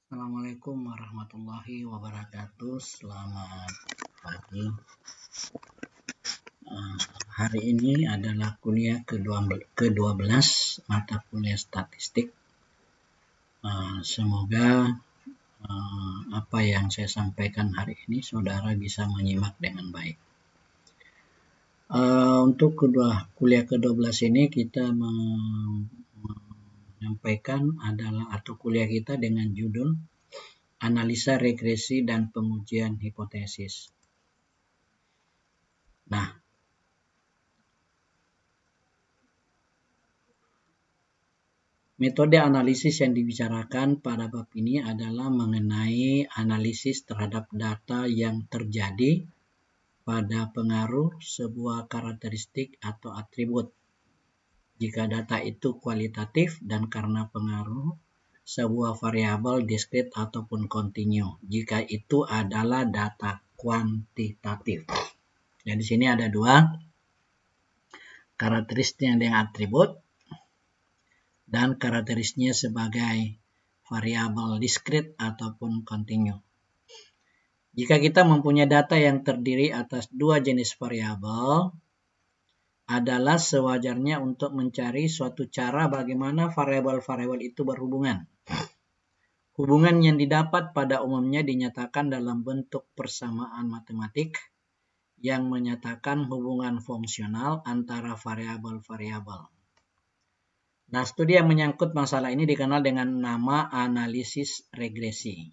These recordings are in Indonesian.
Assalamualaikum warahmatullahi wabarakatuh. Selamat pagi. Hari ini adalah kuliah ke-12 mata kuliah statistik. Semoga apa yang saya sampaikan hari ini saudara bisa menyimak dengan baik. Untuk kuliah ke-12 ini kita menyampaikan atau kuliah kita dengan judul Analisa Regresi dan Pengujian Hipotesis. Nah, metode analisis yang dibicarakan pada bab ini adalah mengenai analisis terhadap data yang terjadi pada pengaruh sebuah karakteristik atau atribut. Jika data itu kualitatif dan karena pengaruh sebuah variabel diskrit ataupun kontinu. Jika itu adalah data kuantitatif. Dan di sini ada dua karakteristik dengan atribut dan karakteristiknya sebagai variabel diskrit ataupun kontinu. Jika kita mempunyai data yang terdiri atas dua jenis variabel, adalah sewajarnya untuk mencari suatu cara bagaimana variabel-variabel itu berhubungan. Hubungan yang didapat pada umumnya dinyatakan dalam bentuk persamaan matematik yang menyatakan hubungan fungsional antara variabel-variabel. Nah, studi yang menyangkut masalah ini dikenal dengan nama analisis regresi.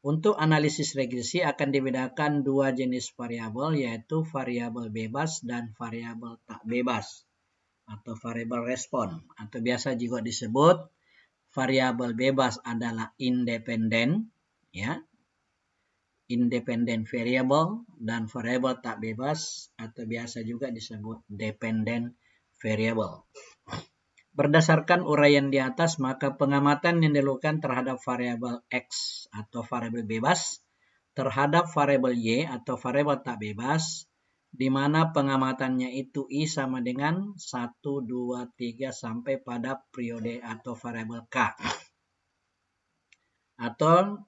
Untuk analisis regresi akan dibedakan dua jenis variabel, yaitu variabel bebas dan variabel tak bebas, atau variabel respon, atau biasa juga disebut variabel bebas adalah independen, ya, independent variable, dan variabel tak bebas atau biasa juga disebut dependent variable. Berdasarkan uraian di atas, maka pengamatan yang dilakukan terhadap variabel X atau variabel bebas terhadap variabel Y atau variabel tak bebas, di mana pengamatannya itu I sama dengan 1, 2, 3 sampai pada periode atau variabel K. Atau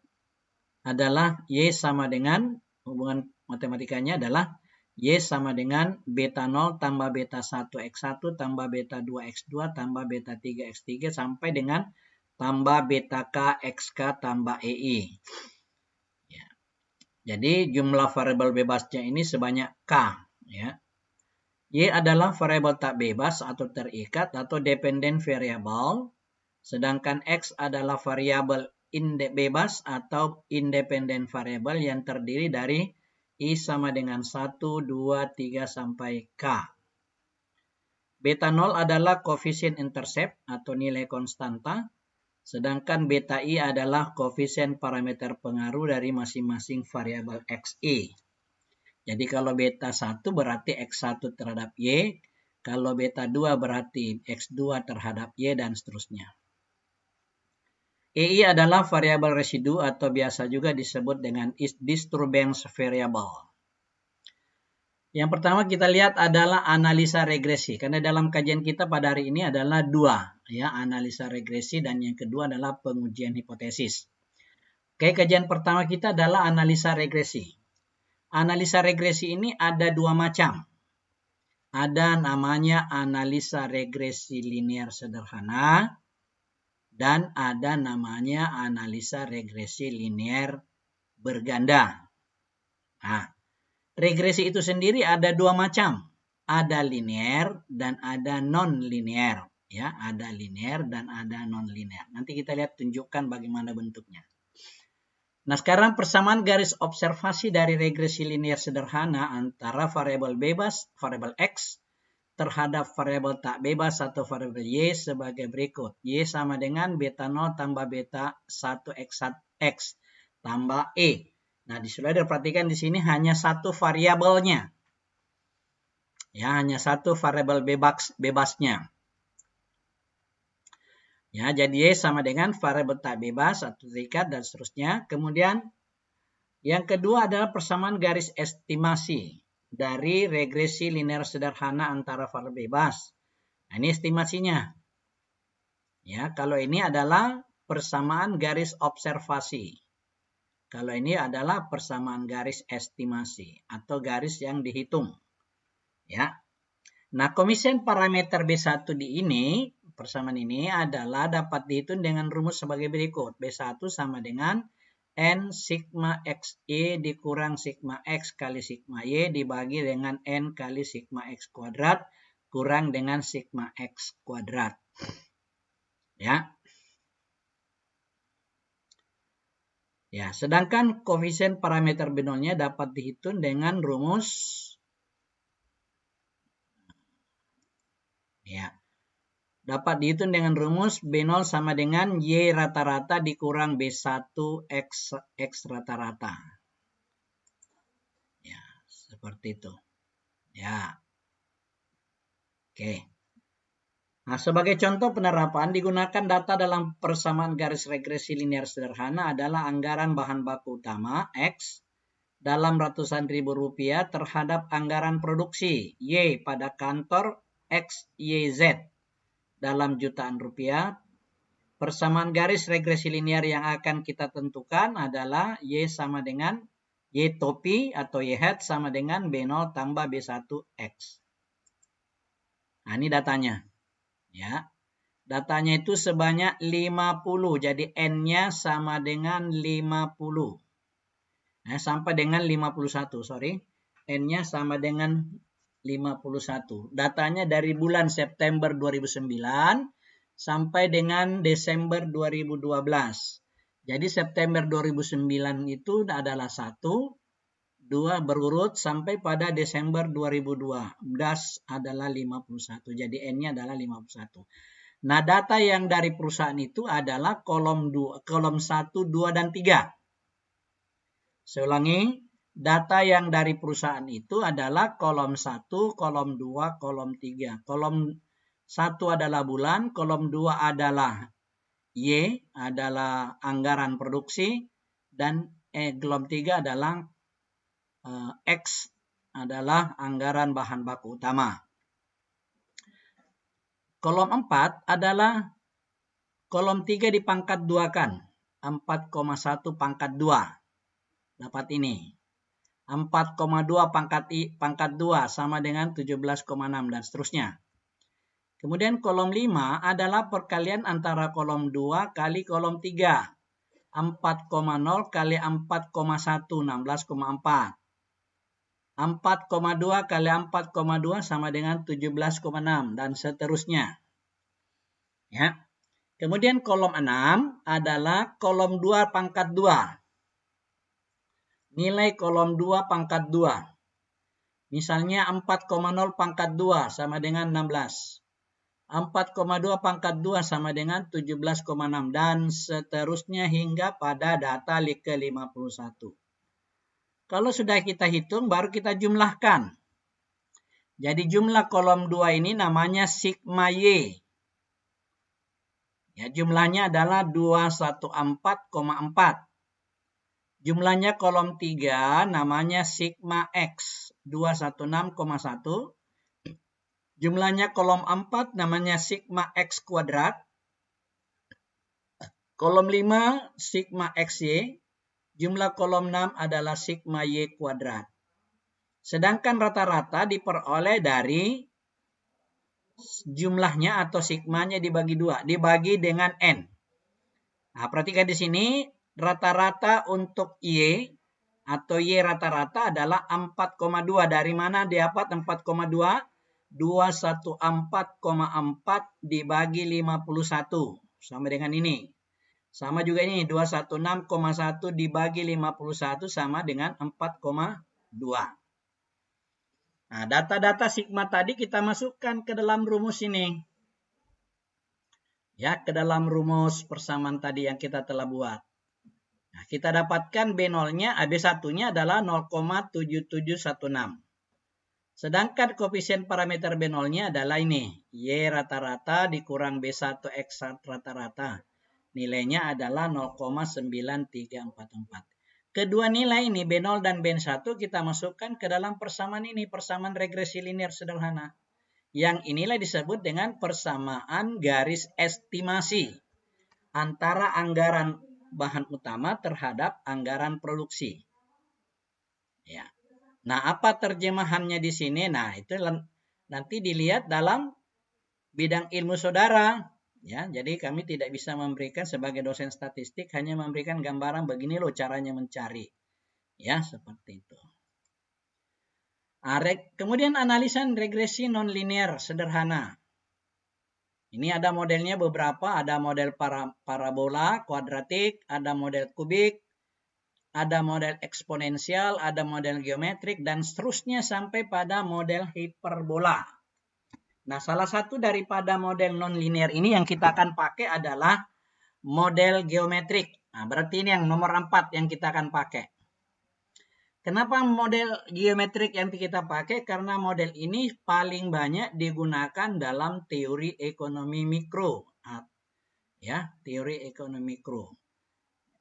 adalah Y sama dengan, hubungan matematikanya adalah Y sama dengan beta 0 tambah beta 1 X1 tambah beta 2 X2 tambah beta 3 X3 sampai dengan tambah beta K XK tambah EI. Ya. Jadi jumlah variabel bebasnya ini sebanyak K. Ya. Y adalah variabel tak bebas atau terikat atau dependent variable, sedangkan X adalah variabel bebas atau independent variable yang terdiri dari I sama dengan 1, 2, 3 sampai K. Beta 0 adalah koefisien intercept atau nilai konstanta, sedangkan beta I adalah koefisien parameter pengaruh dari masing-masing variabel XI. Jadi kalau beta 1 berarti X1 terhadap Y, kalau beta 2 berarti X2 terhadap Y, dan seterusnya. EI adalah variabel residu atau biasa juga disebut dengan disturbance variable. Yang pertama kita lihat adalah analisa regresi. Karena dalam kajian kita pada hari ini adalah dua, ya, analisa regresi, dan yang kedua adalah pengujian hipotesis. Oke, kajian pertama kita adalah analisa regresi. Analisa regresi ini ada dua macam. Ada namanya analisa regresi linear sederhana, dan ada namanya analisa regresi linear berganda. Nah, regresi itu sendiri ada dua macam. Ada linear dan ada non-linear. Ya, ada linear dan ada non-linear. Nanti kita lihat tunjukkan bagaimana bentuknya. Nah, sekarang persamaan garis observasi dari regresi linear sederhana antara variabel bebas, variabel X, terhadap variabel tak bebas atau variabel Y sebagai berikut. Y sama dengan beta 0 tambah beta 1 X tambah E. Nah, sudah diperhatikan di sini hanya satu variabelnya. Ya, hanya satu variabel bebasnya. Ya, jadi Y sama dengan variabel tak bebas atau terikat dan seterusnya. Kemudian yang kedua adalah persamaan garis estimasi dari regresi linear sederhana antara variabel bebas. Nah, ini estimasinya. Ya, kalau ini adalah persamaan garis observasi. Kalau ini adalah persamaan garis estimasi atau garis yang dihitung. Ya. Nah, koefisien parameter B1 di ini, persamaan ini adalah dapat dihitung dengan rumus sebagai berikut. B1 sama dengan N sigma XY dikurang sigma X kali sigma Y dibagi dengan N kali sigma X kuadrat kurang dengan sigma X kuadrat. Ya. Ya, sedangkan koefisien parameter B0-nya dapat dihitung dengan rumus dapat dihitung dengan rumus B0 sama dengan Y rata-rata dikurang B1 X rata-rata. Ya, seperti itu. Ya. Oke. Nah, sebagai contoh penerapan, digunakan data dalam persamaan garis regresi linear sederhana adalah anggaran bahan baku utama X dalam ratusan ribu rupiah terhadap anggaran produksi Y pada kantor X, Y, Z dalam jutaan rupiah. Persamaan garis regresi linear yang akan kita tentukan adalah Y sama dengan Y topi atau Y hat sama dengan B0 tambah B1 X. Nah, ini datanya. Ya, datanya itu sebanyak 50, jadi N-nya sama dengan 50. Nah, sampai dengan 51, sorry. N-nya sama dengan 51. Datanya dari bulan September 2009 sampai dengan Desember 2012. Jadi September 2009 itu adalah 1, 2 berurut sampai pada Desember 2012 adalah 51. Jadi N-nya adalah 51. Nah, data yang dari perusahaan itu adalah kolom 1, 2, dan 3. Saya ulangi, data yang dari perusahaan itu adalah kolom 1, kolom 2, kolom 3. Kolom 1 adalah bulan, kolom 2 adalah Y, adalah anggaran produksi, dan kolom 3 adalah X adalah anggaran bahan baku utama. Kolom 4 adalah kolom 3 dipangkat 2-kan. 4,1 pangkat 2. Dapat ini. 4,2 pangkat 2 sama dengan 17,6 dan seterusnya. Kemudian kolom 5 adalah perkalian antara kolom 2 kali kolom 3. 4,0 kali 4,1, 16,4. 4,2 kali 4,2 sama dengan 17,6 dan seterusnya. Ya. Kemudian kolom 6 adalah kolom 2 pangkat 2. Nilai kolom 2 pangkat 2. Misalnya 4,0 pangkat 2 sama dengan 16. 4,2 pangkat 2 sama dengan 17,6 dan seterusnya hingga pada data ke-51. Kalau sudah kita hitung, baru kita jumlahkan. Jadi jumlah kolom 2 ini namanya sigma Y. Ya, jumlahnya adalah 214,4. Jumlahnya kolom 3 namanya sigma X, 216,1. Jumlahnya kolom 4 namanya sigma X kuadrat. Kolom 5 sigma XY. Jumlah kolom 6 adalah sigma Y kuadrat. Sedangkan rata-rata diperoleh dari jumlahnya atau sigmanya dibagi 2. Dibagi dengan N. Nah, perhatikan di sini rata-rata untuk Y atau Y rata-rata adalah 4,2. Dari mana dapat 4,2? 214,4 dibagi 51. Sama dengan ini. Sama juga ini 216,1 dibagi 51 sama dengan 4,2. Nah, data-data sigma tadi kita masukkan ke dalam rumus ini. Ya, ke dalam rumus persamaan tadi yang kita telah buat. Nah, kita dapatkan B0-nya, B1-nya adalah 0,7716. Sedangkan koefisien parameter B0-nya adalah ini. Y rata-rata dikurang B1 X rata-rata. Nilainya adalah 0,9344. Kedua nilai ini B0 dan B1 kita masukkan ke dalam persamaan ini. Persamaan regresi linear sederhana. Yang inilah disebut dengan persamaan garis estimasi. antara anggaran bahan utama terhadap anggaran produksi. Ya. Nah, apa terjemahannya di sini? Nah, itu nanti dilihat dalam bidang ilmu saudara. Ya, jadi kami tidak bisa memberikan sebagai dosen statistik, hanya memberikan gambaran begini loh caranya mencari. Ya, seperti itu. Kemudian analisa regresi nonlinear sederhana. Ini ada modelnya beberapa, ada model parabola, kuadratik, ada model kubik, ada model eksponensial, ada model geometrik, dan seterusnya sampai pada model hiperbola. Nah, salah satu daripada model nonlinear ini yang kita akan pakai adalah model geometrik. Nah, berarti ini yang nomor 4 yang kita akan pakai. Kenapa model geometrik yang kita pakai? Karena model ini paling banyak digunakan dalam teori ekonomi mikro. Ya, teori ekonomi mikro.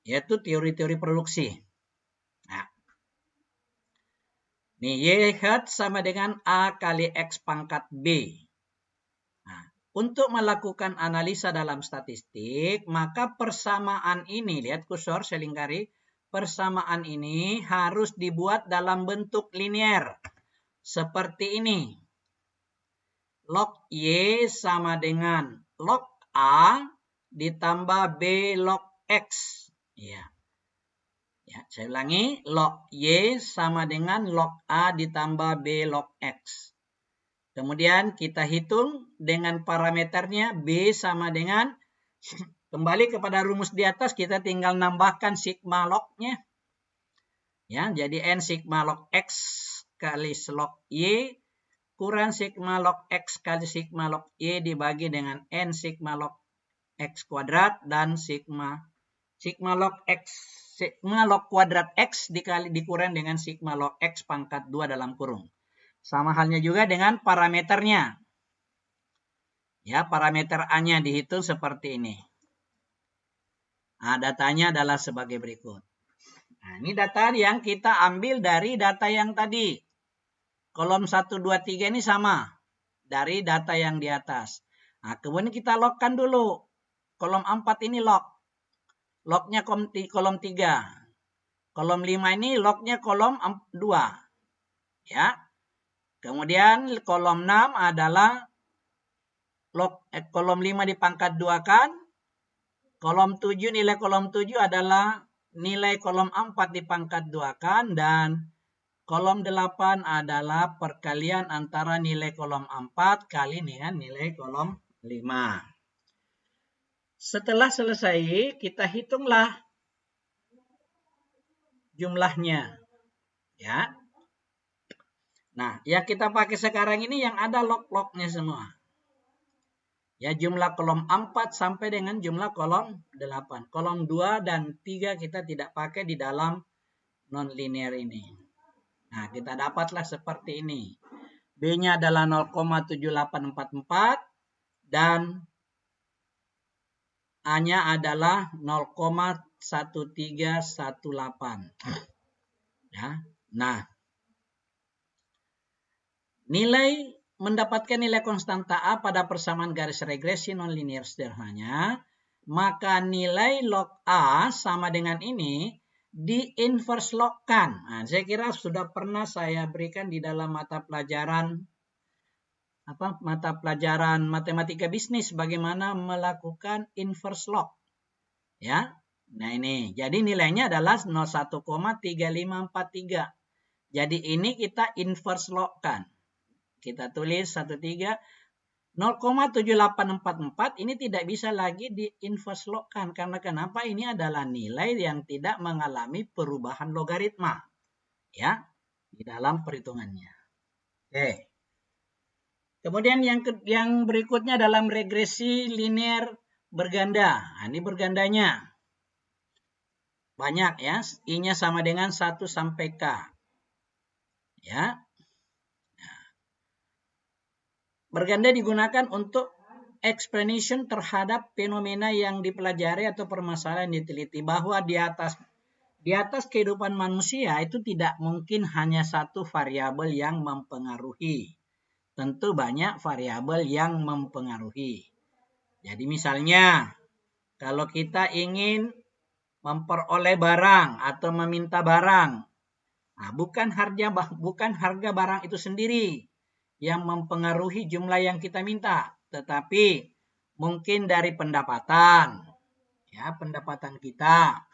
Yaitu teori-teori produksi. Nah, nih Y sama dengan A kali X pangkat B. Nah, untuk melakukan analisa dalam statistik, maka persamaan ini, lihat kursor saya lingkari, persamaan ini harus dibuat dalam bentuk linear. Seperti ini. Log Y sama dengan log A ditambah B log X. Ya. Ya, saya ulangi, log Y sama dengan log A ditambah B log X. Kemudian kita hitung dengan parameternya B sama dengan, kembali kepada rumus di atas, kita tinggal nambahkan sigma log-nya. Ya, jadi N sigma log X kali log Y kurang sigma log X kali sigma log Y dibagi dengan N sigma log X kuadrat dan sigma log kuadrat X dikurang dengan sigma log X pangkat 2 dalam kurung. Sama halnya juga dengan parameternya. Ya, parameter A-nya dihitung seperti ini. Nah, datanya adalah sebagai berikut. Nah, ini data yang kita ambil dari data yang tadi. Kolom 1, 2, 3 ini sama dari data yang di atas. Nah, kemudian kita logkan dulu. Kolom 4 ini log. Lognya kolom 3. Kolom 5 ini lognya kolom 2. Ya. Kemudian kolom 6 adalah kolom 5 dipangkat 2 kan. Kolom 7, nilai kolom 7 adalah nilai kolom 4 dipangkat 2 kan. Dan kolom 8 adalah perkalian antara nilai kolom 4 kali dengan nilai kolom 5. Setelah selesai, kita hitunglah jumlahnya. Ya. Nah, yang kita pakai sekarang ini yang ada log-lognya semua. Ya, jumlah kolom 4 sampai dengan jumlah kolom 8. Kolom 2 dan 3 kita tidak pakai di dalam nonlinear ini. Nah, kita dapatlah seperti ini. B-nya adalah 0,7844 dan A-nya adalah 0,1318. Ya. Nah, mendapatkan nilai konstanta A pada persamaan garis regresi nonlinear sederhananya, maka nilai log A sama dengan ini di inverse logkan. Nah, saya kira sudah pernah saya berikan di dalam mata pelajaran matematika bisnis bagaimana melakukan inverse log. Ya. Nah, ini. Jadi nilainya adalah 01,3543. Jadi ini kita inverse logkan. Kita tulis 0,7844 ini tidak bisa lagi di inverse logkan. Karena kenapa? Ini adalah nilai yang tidak mengalami perubahan logaritma. Ya, di dalam perhitungannya. Oke. Kemudian yang berikutnya dalam regresi linear berganda. Nah, ini bergandanya. Banyak ya. I-nya sama dengan 1 sampai K. Ya. Berganda digunakan untuk explanation terhadap fenomena yang dipelajari atau permasalahan yang diteliti, bahwa di atas kehidupan manusia itu tidak mungkin hanya satu variabel yang mempengaruhi. Tentu banyak variabel yang mempengaruhi. Jadi misalnya Kalau kita ingin memperoleh barang atau meminta barang, nah, bukan harga barang itu sendiri yang mempengaruhi jumlah yang kita minta, tetapi mungkin dari pendapatan, ya, pendapatan kita,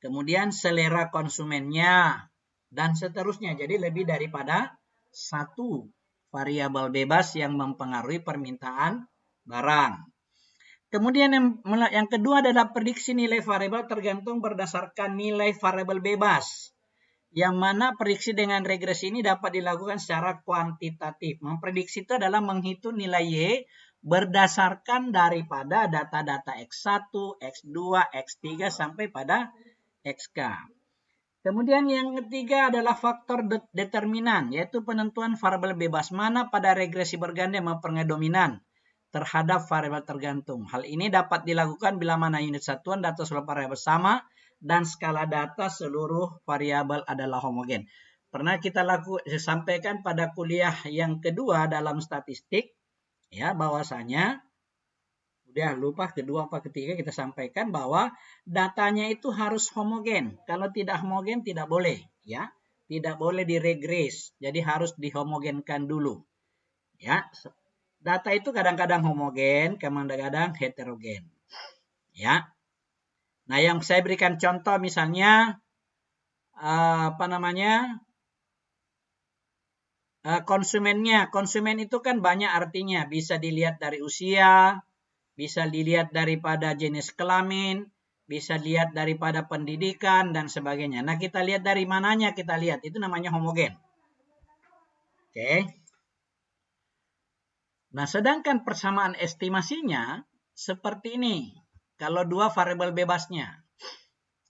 kemudian selera konsumennya, dan seterusnya. Jadi lebih daripada satu variabel bebas yang mempengaruhi permintaan barang. Kemudian yang kedua adalah prediksi nilai variabel tergantung berdasarkan nilai variabel bebas. Yang mana prediksi dengan regresi ini dapat dilakukan secara kuantitatif. Memprediksi itu adalah menghitung nilai Y berdasarkan daripada data-data X1, X2, X3 sampai pada XK. Kemudian yang ketiga adalah faktor determinan, yaitu penentuan variabel bebas mana pada regresi berganda mempengaruhi dominan terhadap variabel tergantung. Hal ini dapat dilakukan bila mana unit satuan data seluruh variabel sama dan skala data seluruh variabel adalah homogen. Pernah kita sampaikan pada kuliah yang kedua dalam statistik, ya, bahwasanya udah lupa kedua apa ketiga kita sampaikan bahwa datanya itu harus homogen. Kalau tidak homogen tidak boleh, ya. Tidak boleh diregres. Jadi harus dihomogenkan dulu. Ya. Data itu kadang-kadang homogen, kadang-kadang heterogen. Ya. Nah, yang saya berikan contoh misalnya konsumennya. Konsumen itu kan banyak artinya, bisa dilihat dari usia, bisa dilihat daripada jenis kelamin, bisa dilihat daripada pendidikan dan sebagainya. Nah, kita lihat dari mananya kita lihat, itu namanya homogen. Oke. Nah, sedangkan persamaan estimasinya seperti ini. Kalau dua variabel bebasnya.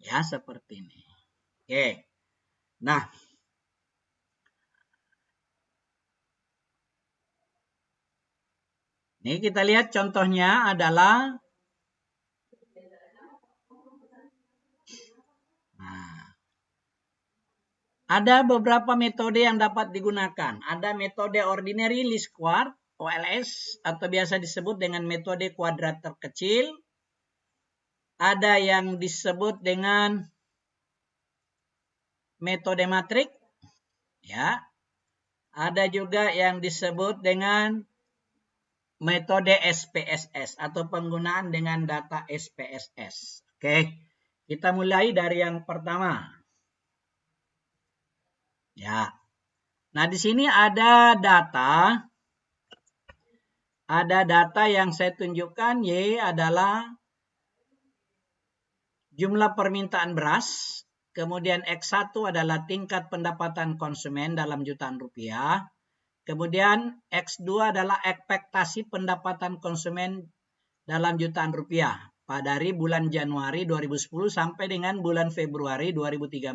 Ya, seperti ini. Oke. Nah, ini kita lihat contohnya adalah ada beberapa metode yang dapat digunakan. Ada metode ordinary least square, OLS, atau biasa disebut dengan metode kuadrat terkecil. Ada yang disebut dengan metode matrik, ya. Ada juga yang disebut dengan metode SPSS atau penggunaan dengan data SPSS. Oke, kita mulai dari yang pertama. Ya. Nah, di sini ada data yang saya tunjukkan. Y adalah jumlah permintaan beras. Kemudian X1 adalah tingkat pendapatan konsumen dalam jutaan rupiah. Kemudian X2 adalah ekspektasi pendapatan konsumen dalam jutaan rupiah dari bulan Januari 2010 sampai dengan bulan Februari 2013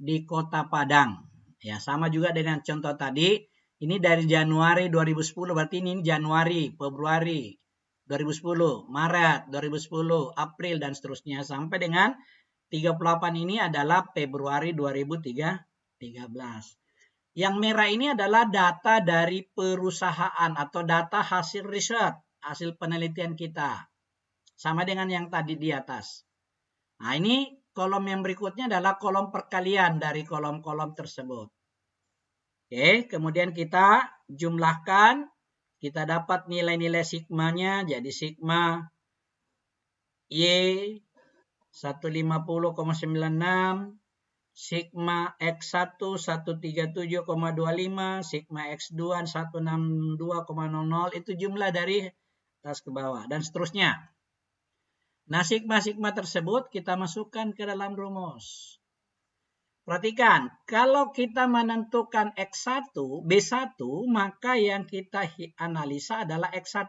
di Kota Padang. Ya, sama juga dengan contoh tadi. Ini dari Januari 2010, berarti ini Januari, Februari 2010, Maret 2010, April, dan seterusnya. Sampai dengan 38 ini adalah Februari 2013. Yang merah ini adalah data dari perusahaan atau data hasil riset, hasil penelitian kita. Sama dengan yang tadi di atas. Nah, ini kolom yang berikutnya adalah kolom perkalian dari kolom-kolom tersebut. Oke, kemudian kita jumlahkan, kita dapat nilai-nilai sigmanya, jadi sigma Y 150,96, sigma X1 137,25, sigma X2 162,00, itu jumlah dari atas ke bawah dan seterusnya. Nah, sigma-sigma tersebut kita masukkan ke dalam rumus. Perhatikan, kalau kita menentukan X1, B1, maka yang kita analisa adalah X1.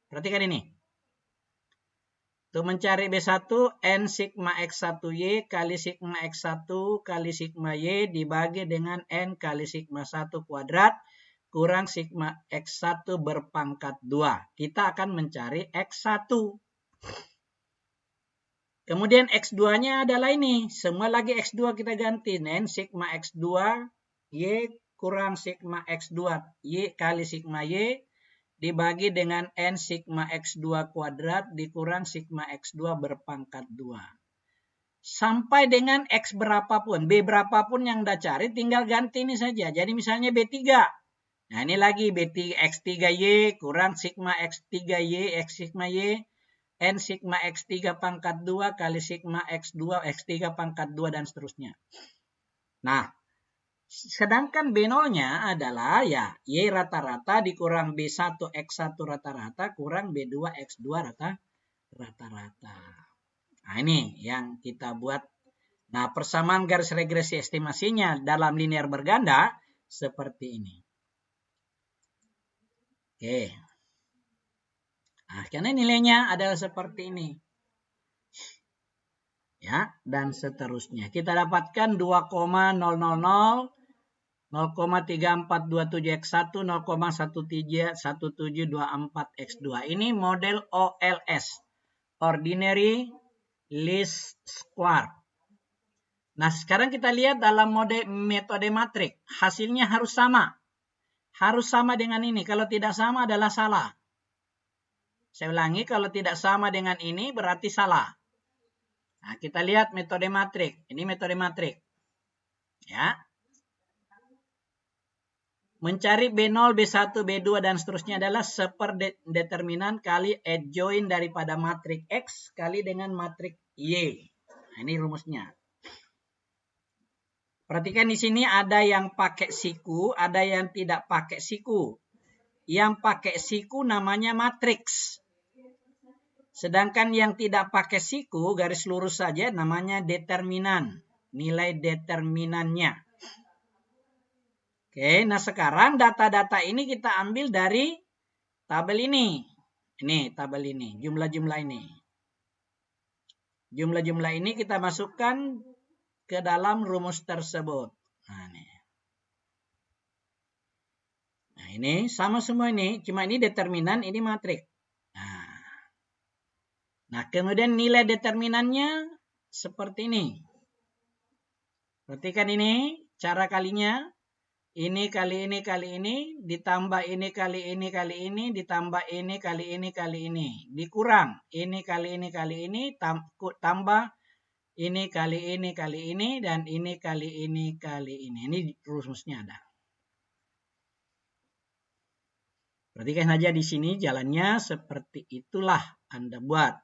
Perhatikan ini. Untuk mencari B1, N sigma X1Y kali sigma X1 kali sigma Y dibagi dengan N kali sigma 1 kuadrat kurang sigma X1 berpangkat 2. Kita akan mencari X1. Kemudian X2-nya adalah ini. Semua lagi X2 kita ganti. N sigma X2 Y kurang sigma X2 Y kali sigma Y dibagi dengan N sigma X2 kuadrat dikurang sigma X2 berpangkat 2. Sampai dengan X berapapun, B berapapun yang Anda cari, tinggal ganti ini saja. Jadi misalnya B3. Nah ini lagi B3, X3Y kurang sigma X3Y, X sigma Y, N sigma X3 pangkat 2 kali sigma X2, X3 pangkat 2 dan seterusnya. Nah, sedangkan B0-nya adalah ya Y rata-rata dikurang B1 X1 rata-rata kurang B2 X2 rata-rata. Nah ini yang kita buat. Nah persamaan garis regresi estimasinya dalam linear berganda seperti ini. Oke. Nah karena nilainya adalah seperti ini. Ya, dan seterusnya. Kita dapatkan 2,000 0,3427X1, 0,1724X2. Ini model OLS, Ordinary Least Square. Nah, sekarang kita lihat dalam metode matrik. Hasilnya harus sama. Harus sama dengan ini. Kalau tidak sama adalah salah. Saya ulangi, kalau tidak sama dengan ini berarti salah. Nah, kita lihat metode matrik. Ini metode matrik. Ya. Mencari B0, B1, B2, dan seterusnya adalah seperdeterminan kali adjoint daripada matrik X kali dengan matrik Y. Nah, ini rumusnya. Perhatikan di sini ada yang pakai siku, ada yang tidak pakai siku. Yang pakai siku namanya matriks. Sedangkan yang tidak pakai siku, garis lurus saja, namanya determinan. Nilai determinannya. Oke, nah sekarang data-data ini kita ambil dari tabel ini. Ini tabel ini, jumlah-jumlah ini. Jumlah-jumlah ini kita masukkan ke dalam rumus tersebut. Nah, ini sama semua ini, cuma ini determinan, ini matrik. Nah, kemudian nilai determinannya seperti ini. Perhatikan ini, cara kalinya. Ini kali ini kali ini, ditambah ini kali ini kali ini, ditambah ini kali ini kali ini. Dikurang ini kali ini kali ini, tambah ini kali ini kali ini, dan ini kali ini kali ini. Ini rumusnya ada. Perhatikan saja di sini jalannya seperti itulah Anda buat.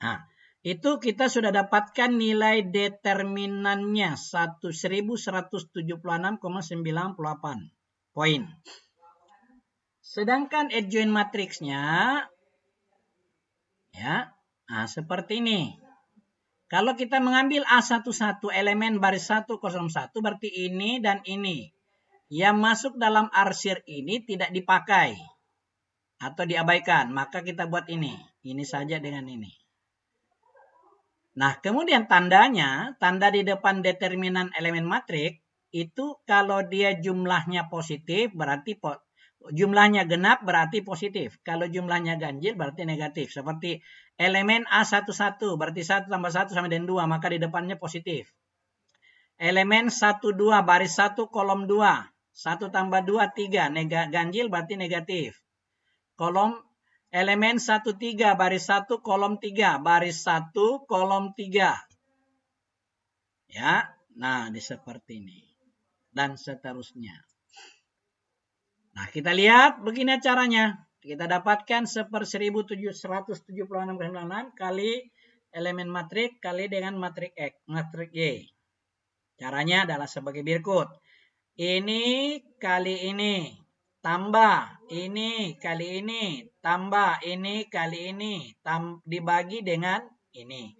Nah, itu kita sudah dapatkan nilai determinannya 1176,98 poin. Sedangkan adjoint matriksnya ya, nah seperti ini. Kalau kita mengambil A11 elemen baris 101 berarti ini dan ini. Yang masuk dalam arsir ini tidak dipakai atau diabaikan, maka kita buat ini. Ini saja dengan ini. Nah, kemudian tandanya, tanda di depan determinan elemen matrik, itu kalau dia jumlahnya positif, berarti jumlahnya genap berarti positif. Kalau jumlahnya ganjil berarti negatif. Seperti elemen A11, berarti 1 tambah 1 sama dengan 2, maka di depannya positif. Elemen 12, baris 1, kolom 2. 1 tambah 2, 3. Ganjil berarti negatif. Elemen 13 baris 1 kolom 3, baris 1 kolom 3. Ya, nah seperti ini. Dan seterusnya. Nah, kita lihat begini caranya. Kita dapatkan 1.776,96 kali elemen matrik kali dengan matrik X, matrik Y. Caranya adalah sebagai berikut. Ini kali ini. Tambah ini kali ini, tambah ini kali ini, dibagi dengan ini.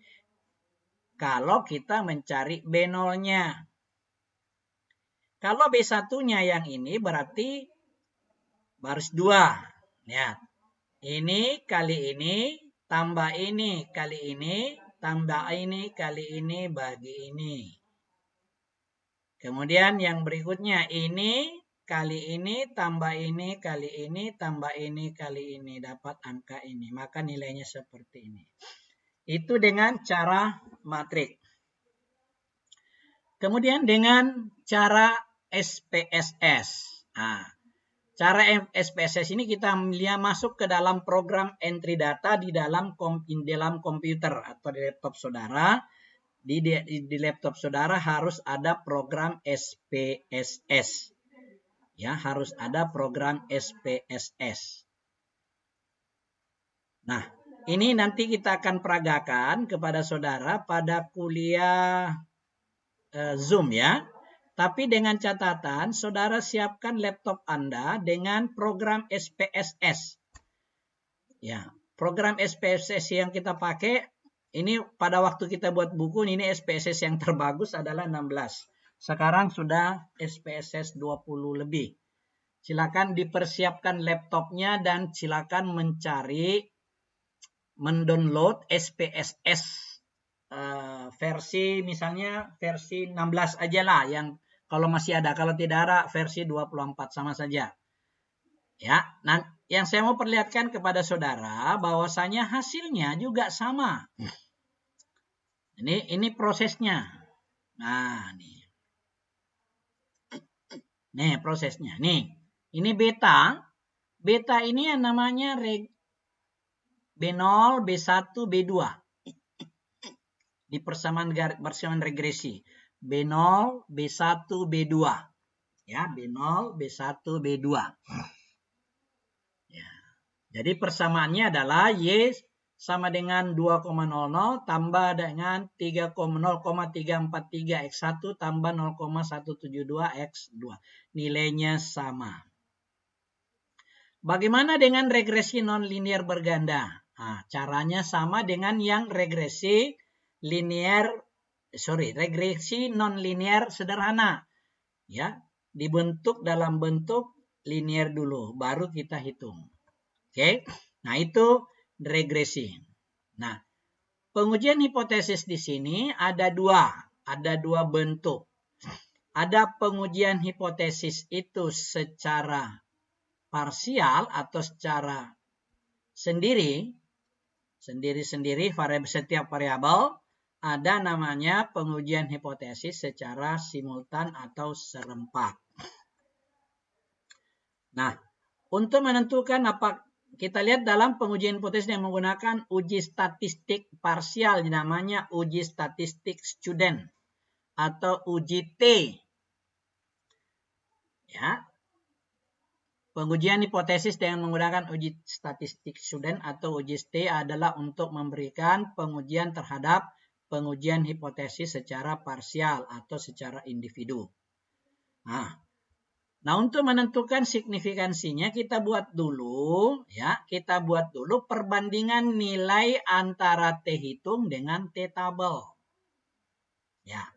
Kalau kita mencari B0-nya. Kalau B1-nya yang ini berarti baris 2. Lihat. Ini kali ini, tambah ini kali ini, tambah ini kali ini, bagi ini. Kemudian yang berikutnya ini kali ini, tambah ini, kali ini, tambah ini, kali ini. Dapat angka ini. Maka nilainya seperti ini. Itu dengan cara matrik. Kemudian dengan cara SPSS. Nah, Cara SPSS ini kita masuk ke dalam program entry data di dalam komputer atau di laptop saudara. Di laptop saudara harus ada program SPSS. Ya, harus ada program SPSS. Nah, ini nanti kita akan peragakan kepada saudara pada kuliah Zoom ya. Tapi dengan catatan, saudara siapkan laptop Anda dengan program SPSS. Ya, program SPSS yang kita pakai, ini pada waktu kita buat buku, ini SPSS yang terbagus adalah 16. Sekarang sudah SPSS 20 lebih. Silakan dipersiapkan laptopnya dan silakan mendownload SPSS versi misalnya versi 16 aja lah yang kalau masih ada, kalau tidak ada versi 24 sama saja. Ya, nah yang saya mau perlihatkan kepada saudara bahwasanya hasilnya juga sama. Ini prosesnya. Nah, nih prosesnya. Nih, ini beta. Beta ini yang namanya B0, B1, B2. Di persamaan regresi. B0, B1, B2. Ya, B0, B1, B2. Ya. Jadi persamaannya adalah Y sama dengan 2,00 tambah dengan 0,343 X1 tambah 0,172 X2. Nilainya sama. Bagaimana dengan regresi non-linear berganda? Nah, caranya sama dengan yang regresi non-linear sederhana. Ya, dibentuk dalam bentuk linear dulu, baru kita hitung. Oke, nah itu regresi. Nah, pengujian hipotesis di sini ada dua bentuk. Ada pengujian hipotesis itu secara parsial atau secara sendiri setiap variabel. Ada namanya pengujian hipotesis secara simultan atau serempak. Nah, untuk menentukan apa, kita lihat dalam pengujian hipotesis yang menggunakan uji statistik parsial, namanya uji statistik student atau uji T. Ya, pengujian hipotesis dengan menggunakan uji statistik student atau uji T adalah untuk memberikan pengujian terhadap pengujian hipotesis secara parsial atau secara individu. Nah, untuk menentukan signifikansinya kita buat dulu perbandingan nilai antara T hitung dengan T tabel. Ya.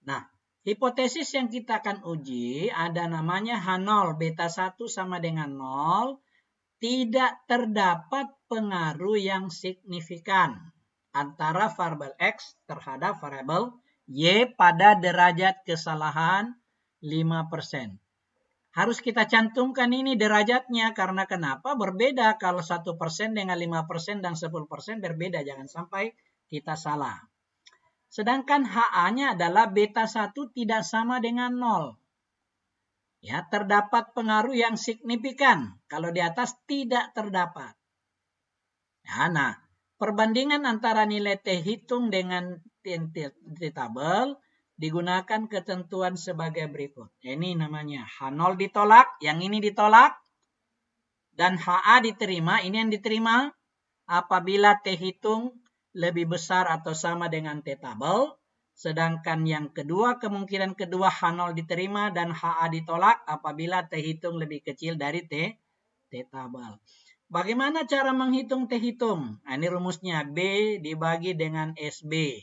Nah, hipotesis yang kita akan uji ada namanya H0 beta 1 sama dengan 0, tidak terdapat pengaruh yang signifikan antara variabel X terhadap variabel Y pada derajat kesalahan 5%. Harus kita cantumkan ini derajatnya karena kenapa? Berbeda kalau 1% dengan 5% dan 10% berbeda. Jangan sampai kita salah. Sedangkan HA-nya adalah beta 1 tidak sama dengan 0. Ya, terdapat pengaruh yang signifikan. Kalau di atas tidak terdapat. Ya, nah, perbandingan antara nilai T hitung dengan T tabel digunakan ketentuan sebagai berikut. Ini namanya H0 ditolak, yang ini ditolak, dan HA diterima. Ini yang diterima apabila T hitung lebih besar atau sama dengan T tabel. Sedangkan yang kedua, kemungkinan kedua H0 diterima dan HA ditolak apabila T hitung lebih kecil dari T tabel. Bagaimana cara menghitung T hitung? Nah, ini rumusnya B dibagi dengan SB.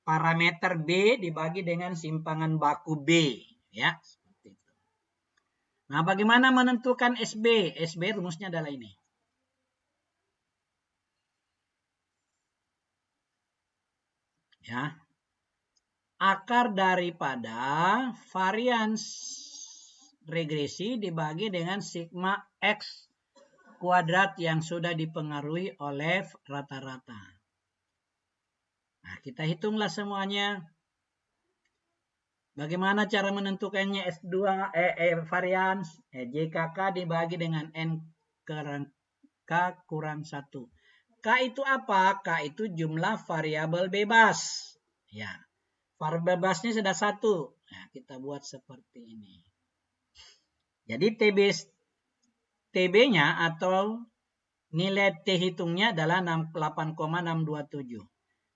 Parameter B dibagi dengan simpangan baku B. Ya, seperti itu. Nah, bagaimana menentukan SB? SB rumusnya adalah ini. Ya. Akar daripada varians regresi dibagi dengan sigma X kuadrat yang sudah dipengaruhi oleh rata-rata. Nah, kita hitunglah semuanya. Bagaimana cara menentukannya S2 varians? JKK dibagi dengan N kurang K kurang 1. K itu apa? K itu jumlah variabel bebas. Ya, variabel bebasnya sudah 1. Nah, kita buat seperti ini. Jadi TB-nya atau nilai T hitungnya adalah 8,627.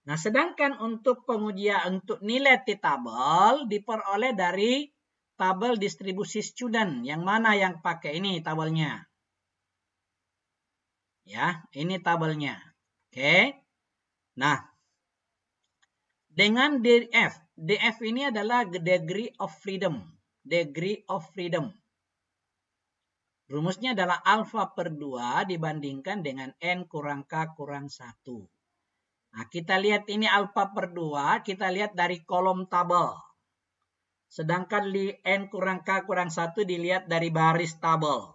Nah, sedangkan untuk pengujian untuk nilai T-tabel diperoleh dari tabel distribusi student. Yang mana yang pakai ini tabelnya? Ya, ini tabelnya. Oke. Nah, dengan DF. DF ini adalah degree of freedom. Degree of freedom. Rumusnya adalah alfa per 2 dibandingkan dengan N kurang K kurang 1. Nah, kita lihat ini alfa per 2, kita lihat dari kolom tabel. Sedangkan N kurang K kurang 1 dilihat dari baris tabel.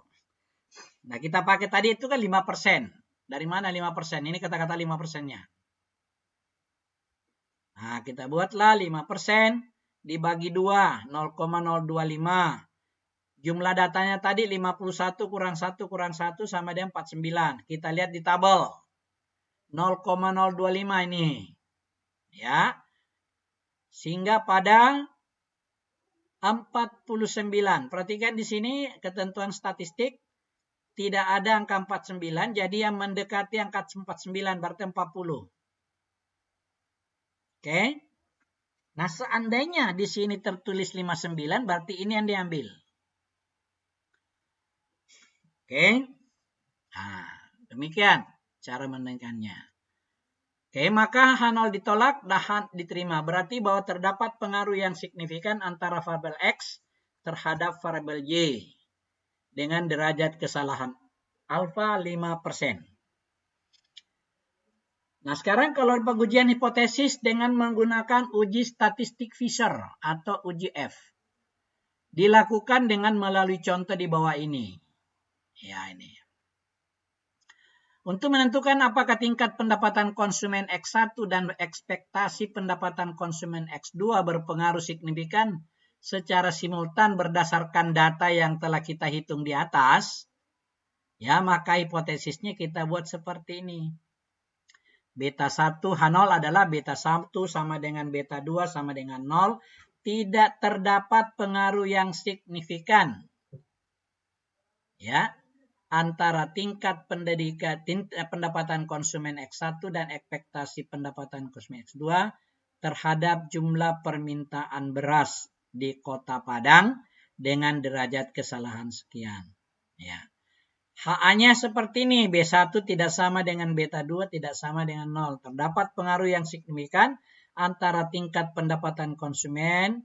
Nah, kita pakai tadi itu kan 5%. Dari mana 5%? Ini kata-kata 5%-nya. Nah, kita buatlah 5% dibagi 2, 0,025. Jumlah datanya tadi 51 kurang 1 kurang 1 sama dengan 49. Kita lihat di tabel. 0,025 ini. Ya. Sehingga pada 49. Perhatikan di sini ketentuan statistik tidak ada angka 49, jadi yang mendekati angka 49 berarti 40. Oke. Nah, seandainya di sini tertulis 59 berarti ini yang diambil. Oke. Nah, demikian cara menentukannya. Oke, maka H0 ditolak, dan diterima. Berarti bahwa terdapat pengaruh yang signifikan antara variabel X terhadap variabel Y dengan derajat kesalahan alfa 5%. Nah, sekarang kalau pengujian hipotesis dengan menggunakan uji statistik Fisher atau uji F. Dilakukan dengan melalui contoh di bawah ini. Ya, ini. Untuk menentukan apakah tingkat pendapatan konsumen X1 dan ekspektasi pendapatan konsumen X2 berpengaruh signifikan secara simultan berdasarkan data yang telah kita hitung di atas, ya maka hipotesisnya kita buat seperti ini. Beta 1 H0 adalah beta 1 sama dengan beta 2 sama dengan 0. Tidak terdapat pengaruh yang signifikan. Ya. Antara tingkat pendapatan konsumen X1 dan ekspektasi pendapatan konsumen X2 terhadap jumlah permintaan beras di Kota Padang dengan derajat kesalahan sekian. Ya. HA-nya seperti ini, B1 tidak sama dengan beta 2, tidak sama dengan 0. Terdapat pengaruh yang signifikan antara tingkat pendapatan konsumen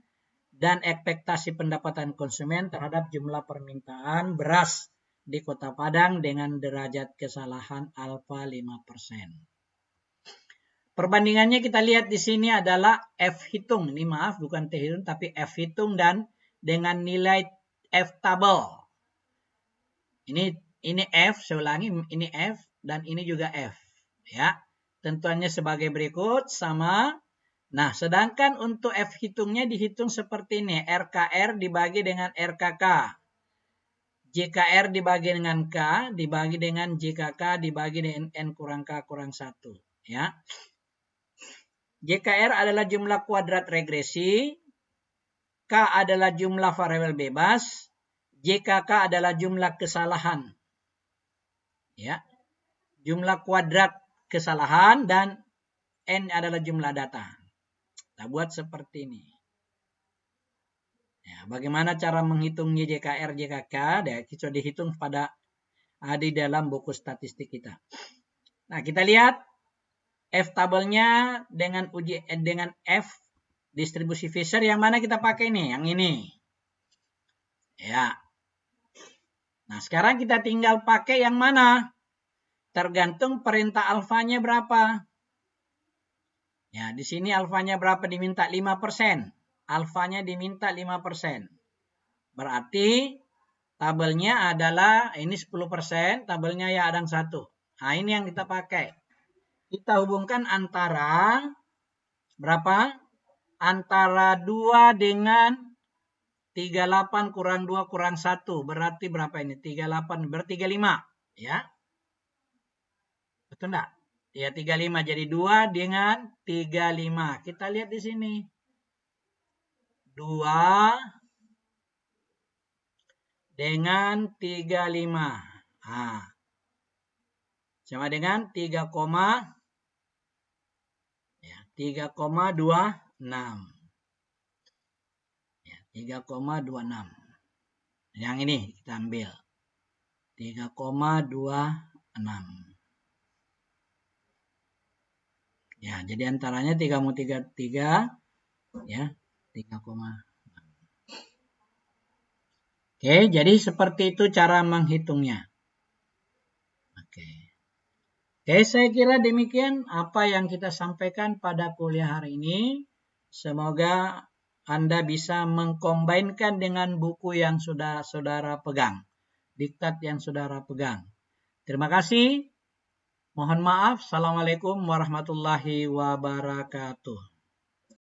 dan ekspektasi pendapatan konsumen terhadap jumlah permintaan beras di Kota Padang dengan derajat kesalahan alfa 5%. Perbandingannya kita lihat di sini adalah F hitung. Ini maaf bukan T hitung tapi F hitung dan dengan nilai F tabel. Ini F, saya ulangi, ini F dan ini juga F. Ya. Tentuannya sebagai berikut sama. Nah, sedangkan untuk F hitungnya dihitung seperti ini. RKR dibagi dengan RKK. JKR dibagi dengan K, dibagi dengan JKK, dibagi dengan N kurang K kurang 1. Ya. JKR adalah jumlah kuadrat regresi, K adalah jumlah variabel bebas, JKK adalah jumlah kesalahan. Ya. Jumlah kuadrat kesalahan dan N adalah jumlah data. Kita buat seperti ini. Ya, bagaimana cara menghitungnya JKR, JKK? Kita dihitung di dalam buku statistik kita. Nah, kita lihat F tabelnya dengan F distribusi Fisher yang mana kita pakai nih? Yang ini. Ya. Nah, sekarang kita tinggal pakai yang mana? Tergantung perintah alfanya berapa. Ya, di sini alfanya berapa diminta? 5%. Alfanya diminta 5%. Berarti tabelnya adalah ini 10%, tabelnya ya ada 1. Nah, ini yang kita pakai. Kita hubungkan antara berapa? antara 2 dengan 38 kurang 2 kurang 1. Berarti berapa ini? 38 berarti 35. Ya. Betul enggak? Ya 35. Jadi 2 dengan 35. Kita lihat di sini. 2 dengan 35. Nah, sama dengan 3,26. Ya, 3,26. Yang ini kita ambil. 3,26. Ya, jadi antaranya 3,33 ya, 3,6. Oke, jadi seperti itu cara menghitungnya. Oke. Oke, saya kira demikian apa yang kita sampaikan pada kuliah hari ini. Semoga Anda bisa mengkombinkan dengan buku yang sudah saudara pegang. Diktat yang saudara pegang. Terima kasih. Mohon maaf. Assalamualaikum warahmatullahi wabarakatuh.